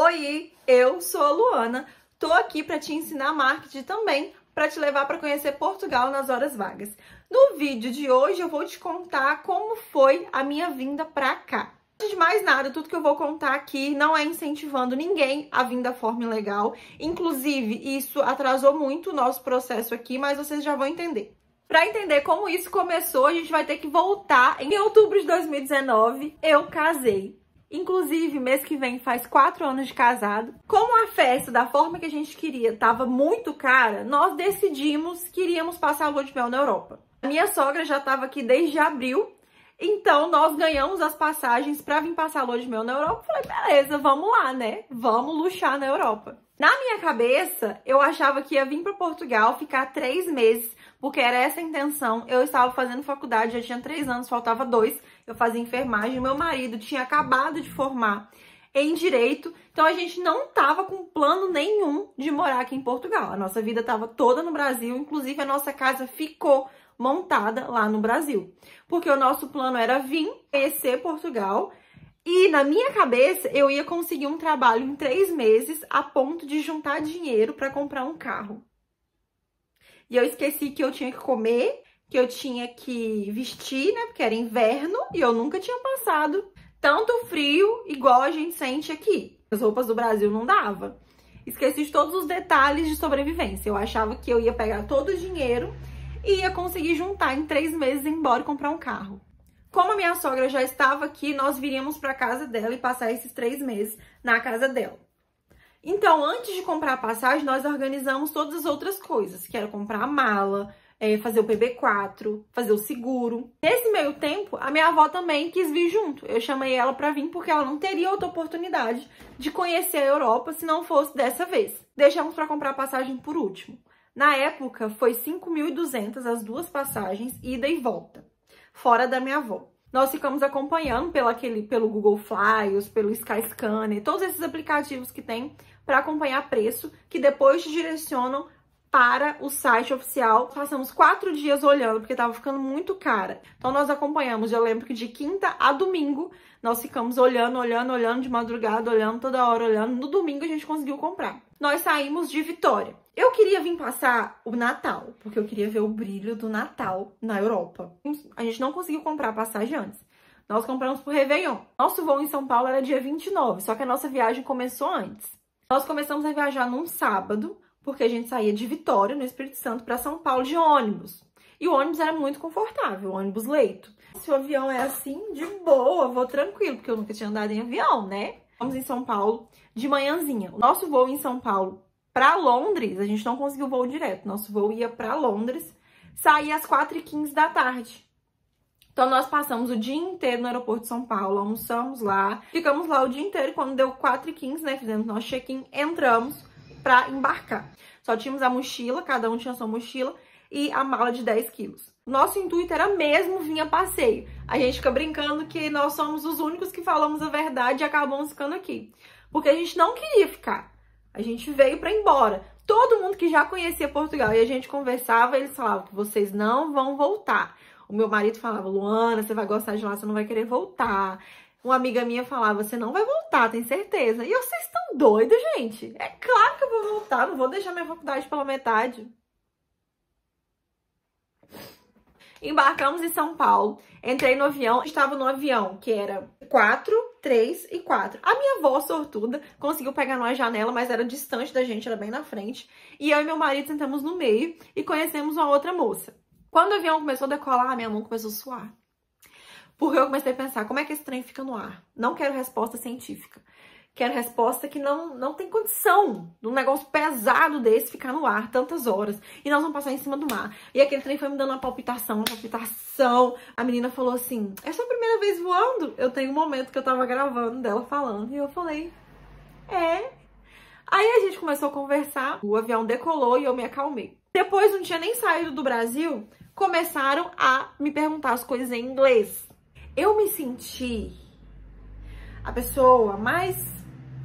Oi, eu sou a Luana, tô aqui para te ensinar marketing também, para te levar para conhecer Portugal nas horas vagas. No vídeo de hoje eu vou te contar como foi a minha vinda para cá. Antes de mais nada, tudo que eu vou contar aqui não é incentivando ninguém a vir da forma ilegal. Inclusive, isso atrasou muito o nosso processo aqui, mas vocês já vão entender. Para entender como isso começou, a gente vai ter que voltar. Em outubro de 2019, eu casei. Inclusive, mês que vem faz 4 anos de casado. Como a festa, da forma que a gente queria, estava muito cara, nós decidimos que iríamos passar a lua de mel na Europa. A minha sogra já estava aqui desde abril, então nós ganhamos as passagens para vir passar a lua de mel na Europa. Falei, beleza, vamos lá, né? Vamos luxar na Europa. Na minha cabeça, eu achava que ia vir para Portugal, ficar 3 meses, porque era essa a intenção. Eu estava fazendo faculdade, já tinha 3 anos, faltava 2. Eu fazia enfermagem, meu marido tinha acabado de formar em Direito, então a gente não estava com plano nenhum de morar aqui em Portugal. A nossa vida estava toda no Brasil, inclusive a nossa casa ficou montada lá no Brasil, porque o nosso plano era vir conhecer Portugal. E na minha cabeça, eu ia conseguir um trabalho em 3 meses a ponto de juntar dinheiro para comprar um carro. E eu esqueci que eu tinha que comer, que eu tinha que vestir, né? Porque era inverno e eu nunca tinha passado tanto frio igual a gente sente aqui. As roupas do Brasil não dava. Esqueci de todos os detalhes de sobrevivência. Eu achava que eu ia pegar todo o dinheiro e ia conseguir juntar em 3 meses e ir embora e comprar um carro. Como a minha sogra já estava aqui, nós viríamos para casa dela e passar esses 3 meses na casa dela. Então, antes de comprar a passagem, nós organizamos todas as outras coisas, que era comprar a mala, fazer o PB4, fazer o seguro. Nesse meio tempo, a minha avó também quis vir junto. Eu chamei ela para vir porque ela não teria outra oportunidade de conhecer a Europa se não fosse dessa vez. Deixamos para comprar a passagem por último. Na época, foi 5.200 as 2 passagens, ida e volta, fora da minha avó. Nós ficamos acompanhando pelo Google Flyers, pelo Skyscanner, todos esses aplicativos que tem para acompanhar preço, que depois te direcionam para o site oficial. Passamos 4 dias olhando, porque estava ficando muito cara. Então nós acompanhamos, eu lembro que de quinta a domingo, nós ficamos olhando de madrugada, olhando toda hora, olhando. No domingo a gente conseguiu comprar. Nós saímos de Vitória. Eu queria vir passar o Natal, porque eu queria ver o brilho do Natal na Europa. A gente não conseguiu comprar a passagem antes. Nós compramos por Réveillon. Nosso voo em São Paulo era dia 29, só que a nossa viagem começou antes. Nós começamos a viajar num sábado, porque a gente saía de Vitória, no Espírito Santo, para São Paulo de ônibus. E o ônibus era muito confortável, o ônibus leito. Se o avião é assim, de boa, vou tranquilo, porque eu nunca tinha andado em avião, né? Vamos em São Paulo de manhãzinha. O nosso voo em São Paulo para Londres, a gente não conseguiu voo direto. Nosso voo ia para Londres, saía às 4h15 da tarde. Então, nós passamos o dia inteiro no aeroporto de São Paulo, almoçamos lá, ficamos lá o dia inteiro. Quando deu 4h15, né, fizemos nosso check-in, entramos para embarcar. Só tínhamos a mochila, cada um tinha sua mochila e a mala de 10 quilos. Nosso intuito era mesmo vir a passeio. A gente fica brincando que nós somos os únicos que falamos a verdade e acabamos ficando aqui. Porque a gente não queria ficar. A gente veio para ir embora. Todo mundo que já conhecia Portugal e a gente conversava, eles falavam que vocês não vão voltar. O meu marido falava, Luana, você vai gostar de lá, você não vai querer voltar. Uma amiga minha falava, você não vai voltar, tem certeza. E vocês estão doidos, gente? É claro que eu vou voltar, não vou deixar minha faculdade pela metade. Embarcamos em São Paulo, entrei no avião, estava no avião que era 4, 3 e 4. A minha avó, sortuda, conseguiu pegar numa janela, mas era distante da gente, era bem na frente. E eu e meu marido sentamos no meio e conhecemos uma outra moça. Quando o avião começou a decolar, minha mão começou a suar. Porque eu comecei a pensar, como é que esse trem fica no ar? Não quero resposta científica. Quero resposta que não tem condição de um negócio pesado desse ficar no ar tantas horas. E nós vamos passar em cima do mar. E aquele trem foi me dando uma palpitação. A menina falou assim, é sua primeira vez voando? Eu tenho um momento que eu tava gravando dela falando. E eu falei, é. Aí a gente começou a conversar. O avião decolou e eu me acalmei. Depois, não tinha nem saído do Brasil, começaram a me perguntar as coisas em inglês. Eu me senti a pessoa mais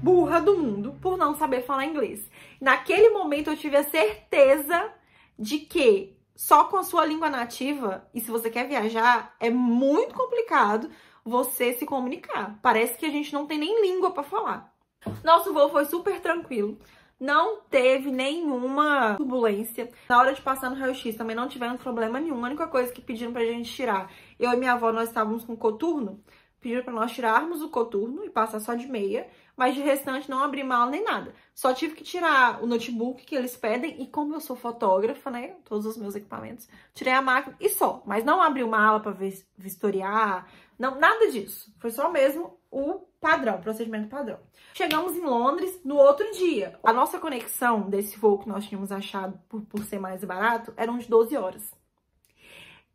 burra do mundo por não saber falar inglês. Naquele momento eu tive a certeza de que só com a sua língua nativa, e se você quer viajar, é muito complicado você se comunicar. Parece que a gente não tem nem língua para falar. Nosso voo foi super tranquilo. Não teve nenhuma turbulência. Na hora de passar no raio-x também não tivemos problema nenhum. A única coisa que pediram pra gente tirar, eu e minha avó, nós estávamos com coturno. Pediram pra nós tirarmos o coturno e passar só de meia. Mas de restante não abri mala nem nada. Só tive que tirar o notebook que eles pedem. E como eu sou fotógrafa, né, todos os meus equipamentos, tirei a máquina e só. Mas não abri mala pra vistoriar. Não, nada disso. Foi só mesmo o padrão, o procedimento padrão. Chegamos em Londres no outro dia. A nossa conexão desse voo que nós tínhamos achado por ser mais barato eram de 12 horas.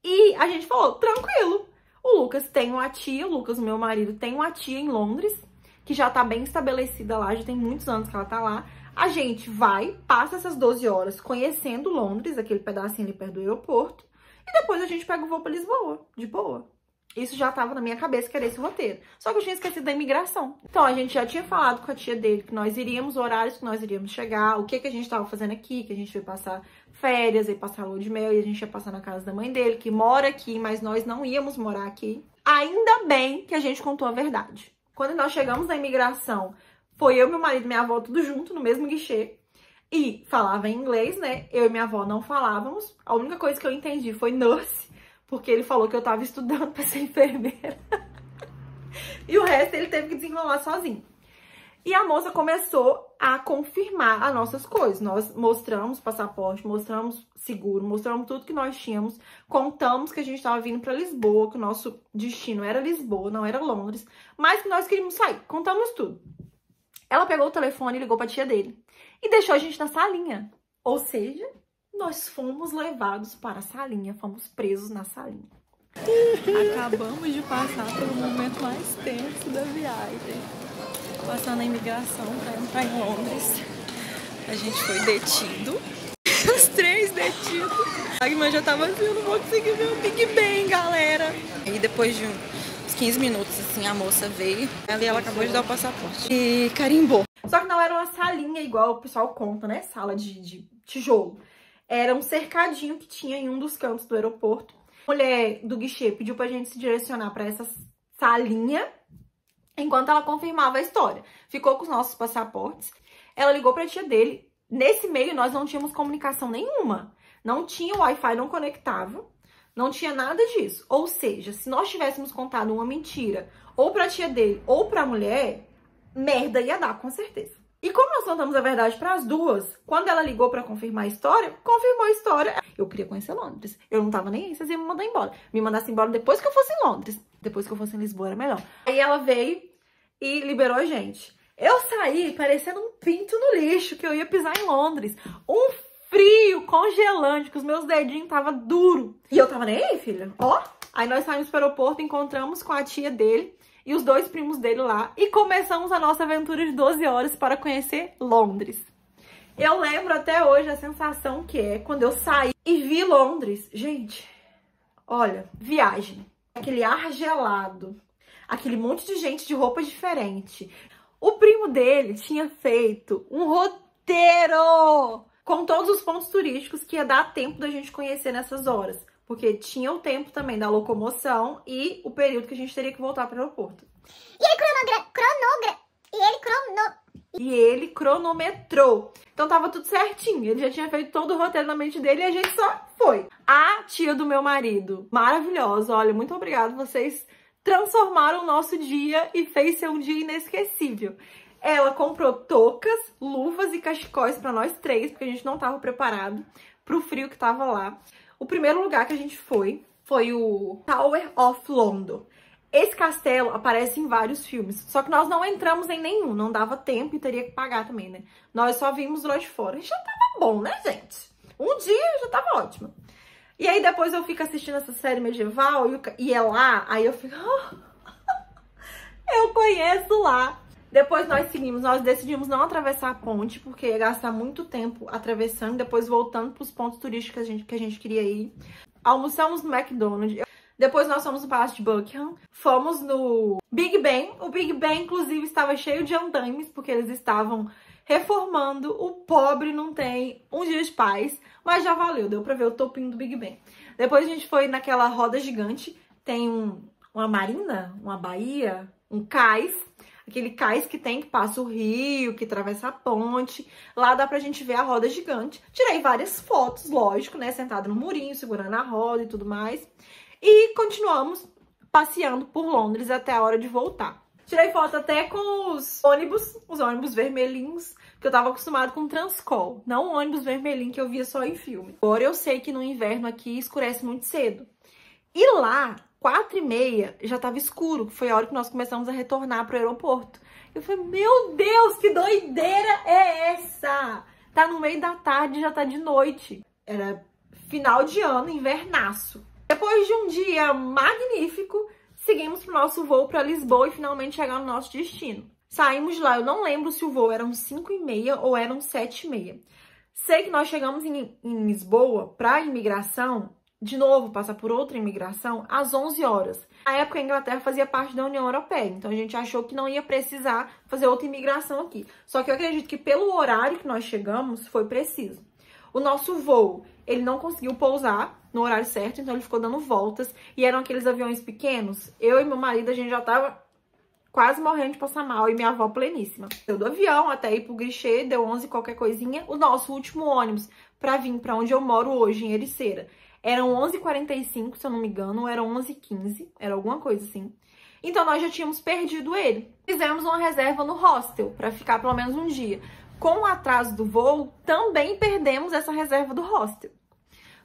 E a gente falou, tranquilo. O Lucas tem uma tia, o Lucas, o meu marido, tem uma tia em Londres, que já tá bem estabelecida lá, já tem muitos anos que ela tá lá. A gente vai, passa essas 12 horas conhecendo Londres, aquele pedacinho ali perto do aeroporto, e depois a gente pega o voo pra Lisboa, de boa. Isso já tava na minha cabeça, que era esse roteiro. Só que eu tinha esquecido da imigração. Então, a gente já tinha falado com a tia dele que nós iríamos, horários que nós iríamos chegar, o que a gente tava fazendo aqui, que a gente ia passar férias, ia passar lua de mel, e a gente ia passar na casa da mãe dele, que mora aqui, mas nós não íamos morar aqui. Ainda bem que a gente contou a verdade. Quando nós chegamos na imigração, foi eu, meu marido e minha avó tudo junto, no mesmo guichê. E falava em inglês, né? Eu e minha avó não falávamos. A única coisa que eu entendi foi nurse. Porque ele falou que eu tava estudando pra ser enfermeira. E o resto ele teve que desenrolar sozinho. E a moça começou a confirmar as nossas coisas. Nós mostramos passaporte, mostramos seguro, mostramos tudo que nós tínhamos. Contamos que a gente tava vindo pra Lisboa, que o nosso destino era Lisboa, não era Londres. Mas que nós queríamos sair. Contamos tudo. Ela pegou o telefone e ligou pra tia dele. E deixou a gente na salinha. Ou seja, nós fomos levados para a salinha, fomos presos na salinha. Acabamos de passar pelo momento mais tenso da viagem. Passando a imigração para entrar em Londres. A gente foi detido. Os 3 detidos. A irmã já tava assim, eu não vou conseguir ver o Big Ben, galera. E depois de uns 15 minutos, assim, a moça veio. Ela acabou de dar o passaporte. E carimbou. Só que não era uma salinha igual o pessoal conta, né? Sala de tijolo. Era um cercadinho que tinha em um dos cantos do aeroporto. A mulher do guichê pediu pra gente se direcionar pra essa salinha enquanto ela confirmava a história. Ficou com os nossos passaportes. Ela ligou pra tia dele. Nesse meio, nós não tínhamos comunicação nenhuma. Não tinha Wi-Fi, não conectava. Não tinha nada disso. Ou seja, se nós tivéssemos contado uma mentira ou pra tia dele ou pra mulher, merda ia dar, com certeza. E como nós contamos a verdade para as duas, quando ela ligou para confirmar a história, confirmou a história. Eu queria conhecer Londres. Eu não tava nem aí, vocês iam me mandar embora. Me mandassem embora depois que eu fosse em Londres. Depois que eu fosse em Lisboa era melhor. Aí ela veio e liberou a gente. Eu saí parecendo um pinto no lixo, que eu ia pisar em Londres. Um frio congelante, que os meus dedinhos estavam duros. E eu tava nem aí, filha. Ó. Aí nós saímos para o aeroporto, encontramos com a tia dele e os 2 primos dele lá. E começamos a nossa aventura de 12 horas para conhecer Londres. Eu lembro até hoje a sensação que é quando eu saí e vi Londres. Gente, olha, viagem. Aquele ar gelado. Aquele monte de gente de roupa diferente. O primo dele tinha feito um roteiro com todos os pontos turísticos que ia dar tempo da gente conhecer nessas horas. Porque tinha o tempo também da locomoção e o período que a gente teria que voltar para o aeroporto. E ele cronometrou. Então tava tudo certinho. Ele já tinha feito todo o roteiro na mente dele e a gente só foi. A tia do meu marido, maravilhosa. Olha, muito obrigada. Vocês transformaram o nosso dia e fez ser um dia inesquecível. Ela comprou toucas, luvas e cachecóis para nós 3, porque a gente não tava preparado pro frio que tava lá. O primeiro lugar que a gente foi o Tower of London. Esse castelo aparece em vários filmes, só que nós não entramos em nenhum, não dava tempo e teria que pagar também, né? Nós só vimos lá de fora. Já tava bom, né, gente? Um dia já tava ótimo. E aí depois eu fico assistindo essa série medieval e é lá, aí eu fico... eu conheço lá. Depois nós decidimos não atravessar a ponte, porque ia gastar muito tempo atravessando, depois voltando para os pontos turísticos que a gente queria ir. Almoçamos no McDonald's. Depois nós fomos no Palácio de Buckingham, fomos no Big Ben. O Big Ben, inclusive, estava cheio de andaimes, porque eles estavam reformando. O pobre não tem um dia de paz, mas já valeu, deu pra ver o topinho do Big Ben. Depois a gente foi naquela roda gigante, tem uma marina, uma baía, um cais. aquele cais que tem, que passa o rio, que atravessa a ponte. Lá dá pra gente ver a roda gigante. Tirei várias fotos, lógico, né? Sentada no murinho, segurando a roda e tudo mais. E continuamos passeando por Londres até a hora de voltar. Tirei foto até com os ônibus vermelhinhos, que eu tava acostumado com Transcol, não o ônibus vermelhinho que eu via só em filme. Agora eu sei que no inverno aqui escurece muito cedo. E lá, 4h30, já tava escuro, que foi a hora que nós começamos a retornar pro aeroporto. Eu falei, meu Deus, que doideira é essa? Tá no meio da tarde, já tá de noite. Era final de ano, invernaço. Depois de um dia magnífico, seguimos pro nosso voo para Lisboa e finalmente chegar no nosso destino. Saímos de lá, eu não lembro se o voo era uns 5h30 ou eram 7h30. Sei que nós chegamos em Lisboa para imigração, de novo, passar por outra imigração, às 11 horas. Na época, a Inglaterra fazia parte da União Europeia, então a gente achou que não ia precisar fazer outra imigração aqui. Só que eu acredito que pelo horário que nós chegamos, foi preciso. O nosso voo, ele não conseguiu pousar no horário certo, então ele ficou dando voltas. E eram aqueles aviões pequenos. Eu e meu marido, a gente já tava quase morrendo de passar mal. E minha avó pleníssima. Eu do avião até ir pro guichê, deu 11 qualquer coisinha. O nosso último ônibus pra vir pra onde eu moro hoje, em Ericeira, eram 11h45, se eu não me engano, ou eram 11h15. Era alguma coisa assim. Então nós já tínhamos perdido ele. Fizemos uma reserva no hostel pra ficar pelo menos um dia. Com o atraso do voo, também perdemos essa reserva do hostel.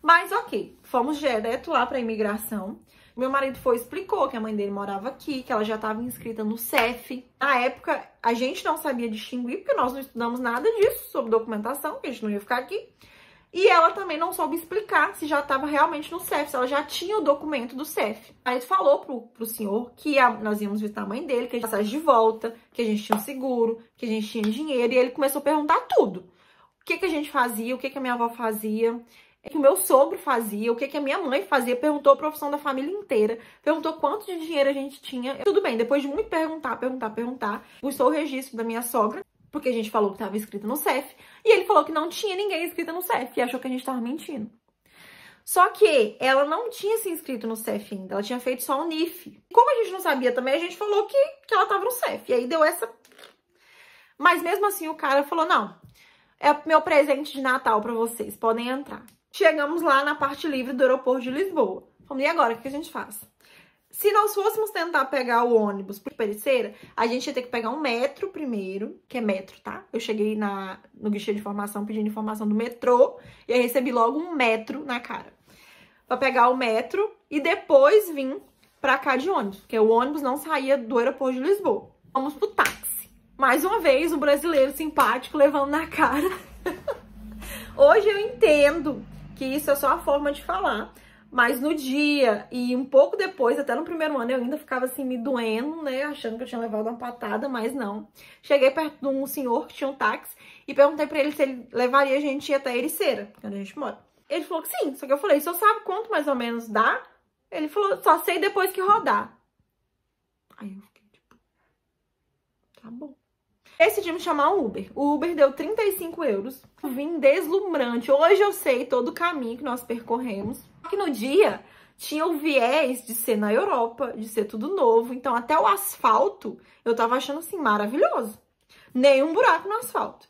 Mas ok, fomos direto lá para a imigração. Meu marido explicou que a mãe dele morava aqui, que ela já estava inscrita no CEF. Na época, a gente não sabia distinguir, porque nós não estudamos nada disso sobre documentação, que a gente não ia ficar aqui. E ela também não soube explicar se já estava realmente no CEF, se ela já tinha o documento do CEF. Aí ele falou pro senhor que nós íamos visitar a mãe dele, que a gente tinha passagem de volta, que a gente tinha um seguro, que a gente tinha dinheiro. E ele começou a perguntar tudo. O que a gente fazia, o que a minha avó fazia, o que o meu sogro fazia, o que a minha mãe fazia. Perguntou a profissão da família inteira, perguntou quanto de dinheiro a gente tinha. Tudo bem, depois de muito perguntar, buscou o registro da minha sogra, porque a gente falou que estava inscrita no CEF, e ele falou que não tinha ninguém inscrita no CEF, e achou que a gente estava mentindo. Só que ela não tinha se inscrito no CEF ainda, ela tinha feito só o NIF. Como a gente não sabia também, a gente falou que ela estava no CEF, e aí deu essa... Mas mesmo assim o cara falou, não, é meu presente de Natal para vocês, podem entrar. Chegamos lá na parte livre do aeroporto de Lisboa. Falei, e agora, o que a gente faz? Se nós fôssemos tentar pegar o ônibus para Ericeira, a gente ia ter que pegar um metro primeiro, que é metro, tá? Eu cheguei no guichê de informação pedindo informação do metrô e aí recebi logo um metro na cara. Para pegar o metro e depois vim para cá de ônibus, porque o ônibus não saía do aeroporto de Lisboa. Vamos pro táxi. Mais uma vez, o brasileiro simpático levando na cara. Hoje eu entendo que isso é só a forma de falar. Mas no dia e um pouco depois, até no primeiro ano, eu ainda ficava assim me doendo, né? Achando que eu tinha levado uma patada, mas não. Cheguei perto de um senhor que tinha um táxi e perguntei pra ele se ele levaria a gente até Ericeira, onde a gente mora. Ele falou que sim, só que eu falei, o senhor sabe quanto mais ou menos dá? Ele falou, só sei depois que rodar. Aí eu fiquei tipo, tá bom. Decidimos chamar um Uber. O Uber deu 35 euros. Vim deslumbrante. Hoje eu sei todo o caminho que nós percorremos. Que no dia tinha o viés de ser na Europa, de ser tudo novo. Então até o asfalto eu tava achando assim maravilhoso. Nenhum buraco no asfalto.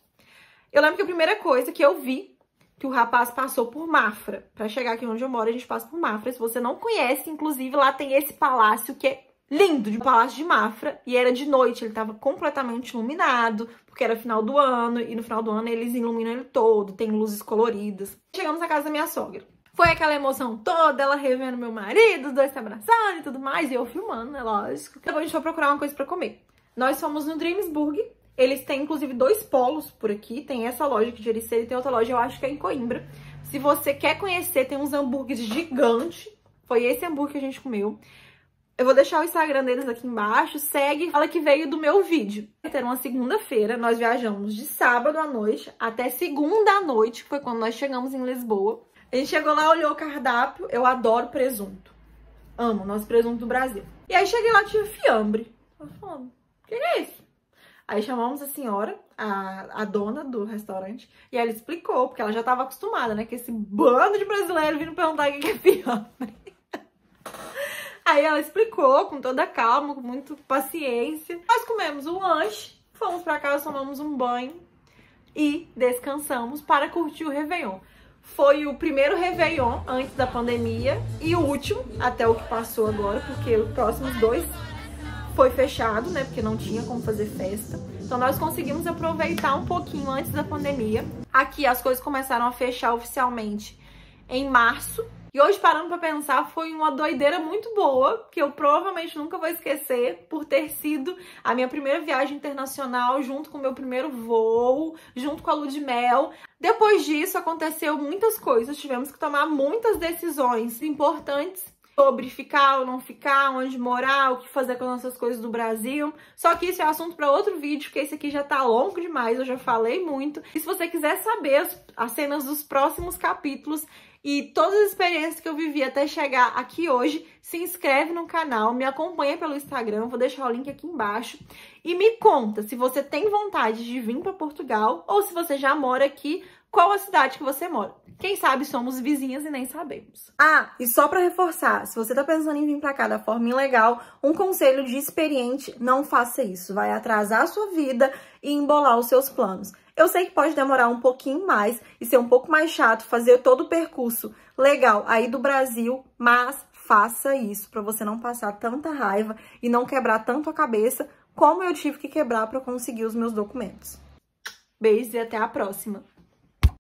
Eu lembro que a primeira coisa que eu vi, que o rapaz passou por Mafra. Pra chegar aqui onde eu moro, a gente passa por Mafra. Se você não conhece, inclusive lá tem esse palácio que é lindo, de Palácio de Mafra, e era de noite, ele tava completamente iluminado, porque era final do ano, e no final do ano eles iluminam ele todo, tem luzes coloridas. Chegamos na casa da minha sogra. Foi aquela emoção toda, ela revendo meu marido, os dois se abraçando e tudo mais, e eu filmando, né, lógico. Depois a gente foi procurar uma coisa pra comer. Nós fomos no Dreamsburg, eles têm inclusive 2 polos por aqui, tem essa loja aqui de Ericeira e tem outra loja, eu acho que é em Coimbra. Se você quer conhecer, tem uns hambúrgueres gigantes, foi esse hambúrguer que a gente comeu. Eu vou deixar o Instagram deles aqui embaixo, segue, fala que veio do meu vídeo. Era uma segunda-feira, nós viajamos de sábado à noite até segunda à noite, que foi quando nós chegamos em Lisboa. A gente chegou lá, olhou o cardápio, eu adoro presunto. Amo, nosso presunto do Brasil. E aí cheguei lá, tinha fiambre. Eu falei, o que é isso? Aí chamamos a senhora, a dona do restaurante, e ela explicou, porque ela já estava acostumada, né, com esse bando de brasileiros vindo perguntar o que é fiambre. Aí ela explicou com toda calma, com muita paciência. Nós comemos o lanche, fomos pra casa, tomamos um banho e descansamos para curtir o Réveillon. Foi o primeiro Réveillon antes da pandemia e o último, até o que passou agora, porque os próximos 2 foi fechado, né, porque não tinha como fazer festa. Então nós conseguimos aproveitar um pouquinho antes da pandemia. Aqui as coisas começaram a fechar oficialmente em março. E hoje, parando pra pensar, foi uma doideira muito boa, que eu provavelmente nunca vou esquecer, por ter sido a minha primeira viagem internacional, junto com o meu primeiro voo, junto com a lua de mel. Depois disso, aconteceu muitas coisas, tivemos que tomar muitas decisões importantes sobre ficar ou não ficar, onde morar, o que fazer com as nossas coisas do Brasil. Só que isso é assunto para outro vídeo, porque esse aqui já tá longo demais, eu já falei muito. E se você quiser saber as cenas dos próximos capítulos e todas as experiências que eu vivi até chegar aqui hoje, se inscreve no canal, me acompanha pelo Instagram, vou deixar o link aqui embaixo. E me conta se você tem vontade de vir para Portugal ou se você já mora aqui, qual a cidade que você mora. Quem sabe somos vizinhas e nem sabemos. Ah, e só pra reforçar, se você tá pensando em vir pra cá da forma ilegal, um conselho de experiente, não faça isso. Vai atrasar a sua vida e embolar os seus planos. Eu sei que pode demorar um pouquinho mais e ser um pouco mais chato fazer todo o percurso legal aí do Brasil, mas faça isso pra você não passar tanta raiva e não quebrar tanto a cabeça como eu tive que quebrar pra conseguir os meus documentos. Beijos e até a próxima!